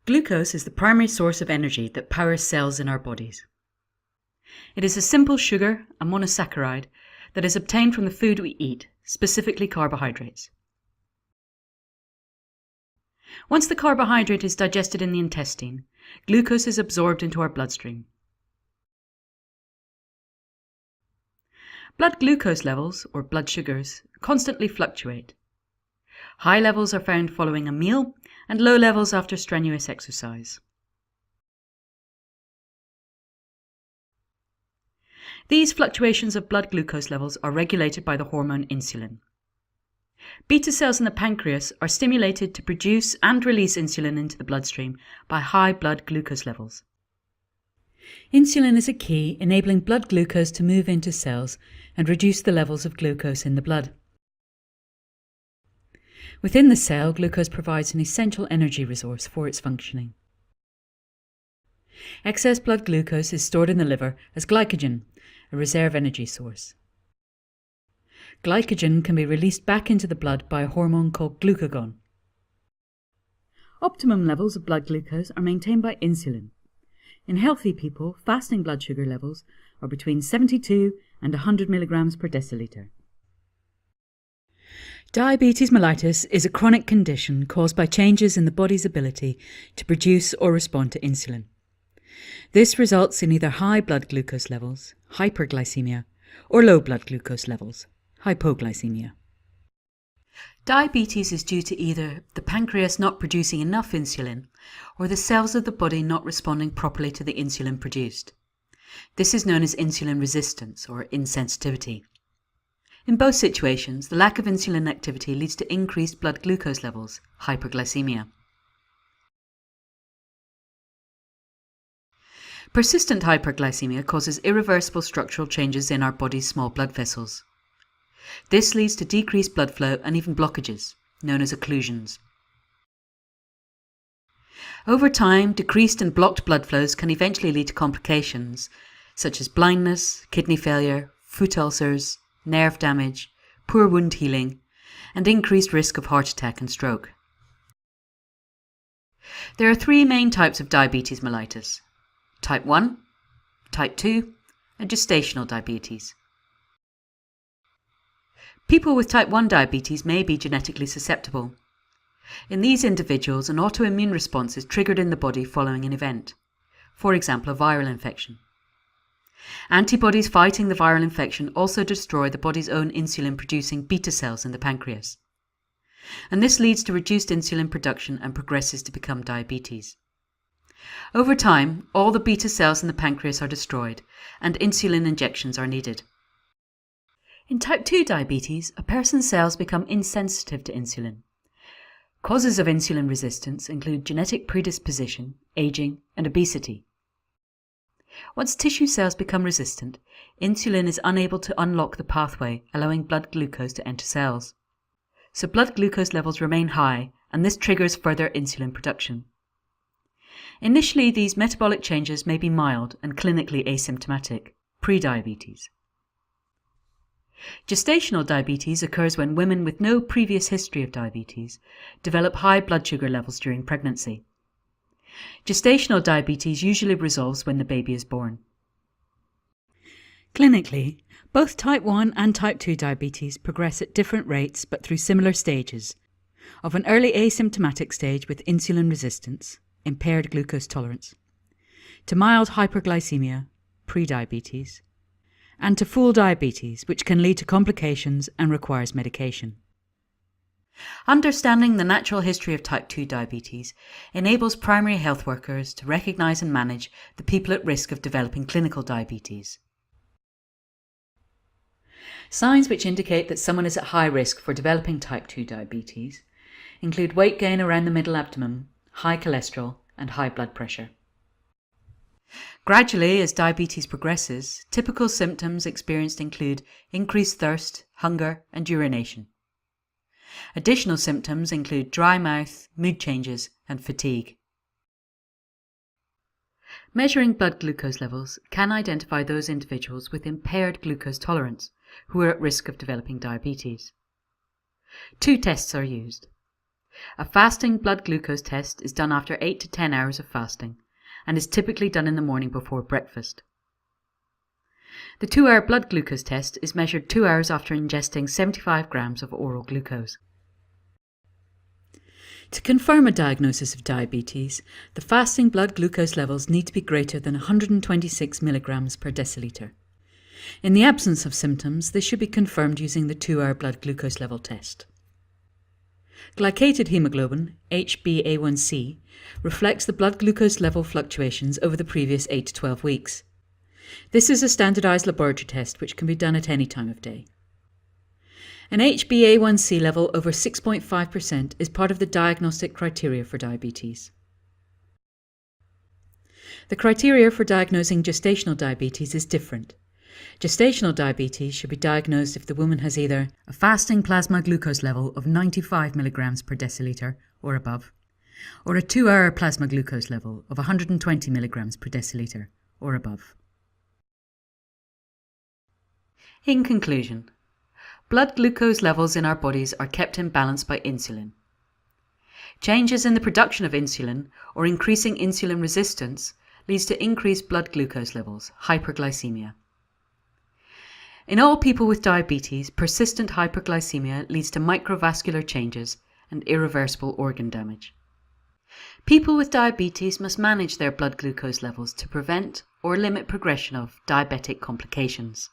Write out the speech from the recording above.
Glucose is the primary source of energy that powers cells in our bodies. It is a simple sugar, a monosaccharide, that is obtained from the food we eat, specifically carbohydrates. Once the carbohydrate is digested in the intestine, glucose is absorbed into our bloodstream. Blood glucose levels, or blood sugars, constantly fluctuate. High levels are found following a meal and low levels after strenuous exercise. These fluctuations of blood glucose levels are regulated by the hormone insulin. Beta cells in the pancreas are stimulated to produce and release insulin into the bloodstream by high blood glucose levels. Insulin is a key enabling blood glucose to move into cells and reduce the levels of glucose in the blood. Within the cell, glucose provides an essential energy resource for its functioning. Excess blood glucose is stored in the liver as glycogen, a reserve energy source. Glycogen can be released back into the blood by a hormone called glucagon. Optimum levels of blood glucose are maintained by insulin. In healthy people, fasting blood sugar levels are between 72 and 100 milligrams per deciliter. Diabetes mellitus is a chronic condition caused by changes in the body's ability to produce or respond to insulin. This results in either high blood glucose levels, hyperglycemia, or low blood glucose levels, hypoglycemia. Diabetes is due to either the pancreas not producing enough insulin or the cells of the body not responding properly to the insulin produced. This is known as insulin resistance or insensitivity. In both situations, the lack of insulin activity leads to increased blood glucose levels, hyperglycemia. Persistent hyperglycemia causes irreversible structural changes in our body's small blood vessels. This leads to decreased blood flow and even blockages, known as occlusions. Over time, decreased and blocked blood flows can eventually lead to complications such as blindness, kidney failure, foot ulcers, nerve damage, poor wound healing, and increased risk of heart attack and stroke. There are three main types of diabetes mellitus: type 1, type 2, and gestational diabetes. People with type 1 diabetes may be genetically susceptible. In these individuals, an autoimmune response is triggered in the body following an event, for example, a viral infection. Antibodies fighting the viral infection also destroy the body's own insulin-producing beta cells in the pancreas. And this leads to reduced insulin production and progresses to become diabetes. Over time, all the beta cells in the pancreas are destroyed, and insulin injections are needed. In type 2 diabetes, a person's cells become insensitive to insulin. Causes of insulin resistance include genetic predisposition, aging, and obesity. Once tissue cells become resistant, insulin is unable to unlock the pathway, allowing blood glucose to enter cells. So blood glucose levels remain high, and this triggers further insulin production. Initially, these metabolic changes may be mild and clinically asymptomatic, pre-diabetes. Gestational diabetes occurs when women with no previous history of diabetes develop high blood sugar levels during pregnancy. Gestational diabetes usually resolves when the baby is born. Clinically, both type 1 and type 2 diabetes progress at different rates but through similar stages, of an early asymptomatic stage with insulin resistance, impaired glucose tolerance, to mild hyperglycemia, pre-diabetes, and to full diabetes, which can lead to complications and requires medication. Understanding the natural history of type 2 diabetes enables primary health workers to recognise and manage the people at risk of developing clinical diabetes. Signs which indicate that someone is at high risk for developing type 2 diabetes include weight gain around the middle abdomen, high cholesterol, and high blood pressure. Gradually, as diabetes progresses, typical symptoms experienced include increased thirst, hunger, and urination. Additional symptoms include dry mouth, mood changes, and fatigue. Measuring blood glucose levels can identify those individuals with impaired glucose tolerance who are at risk of developing diabetes. Two tests are used. A fasting blood glucose test is done after 8 to 10 hours of fasting and is typically done in the morning before breakfast. The 2-hour blood glucose test is measured 2 hours after ingesting 75 grams of oral glucose. To confirm a diagnosis of diabetes, the fasting blood glucose levels need to be greater than 126 milligrams per deciliter. In the absence of symptoms, this should be confirmed using the 2-hour blood glucose level test. Glycated hemoglobin, HbA1c, reflects the blood glucose level fluctuations over the previous 8 to 12 weeks. This is a standardized laboratory test which can be done at any time of day. An HbA1c level over 6.5% is part of the diagnostic criteria for diabetes. The criteria for diagnosing gestational diabetes is different. Gestational diabetes should be diagnosed if the woman has either a fasting plasma glucose level of 95 milligrams per deciliter or above, or a 2-hour plasma glucose level of 120 milligrams per deciliter or above. In conclusion, blood glucose levels in our bodies are kept in balance by insulin. Changes in the production of insulin or increasing insulin resistance leads to increased blood glucose levels, hyperglycemia. In all people with diabetes, persistent hyperglycemia leads to microvascular changes and irreversible organ damage. People with diabetes must manage their blood glucose levels to prevent or limit progression of diabetic complications.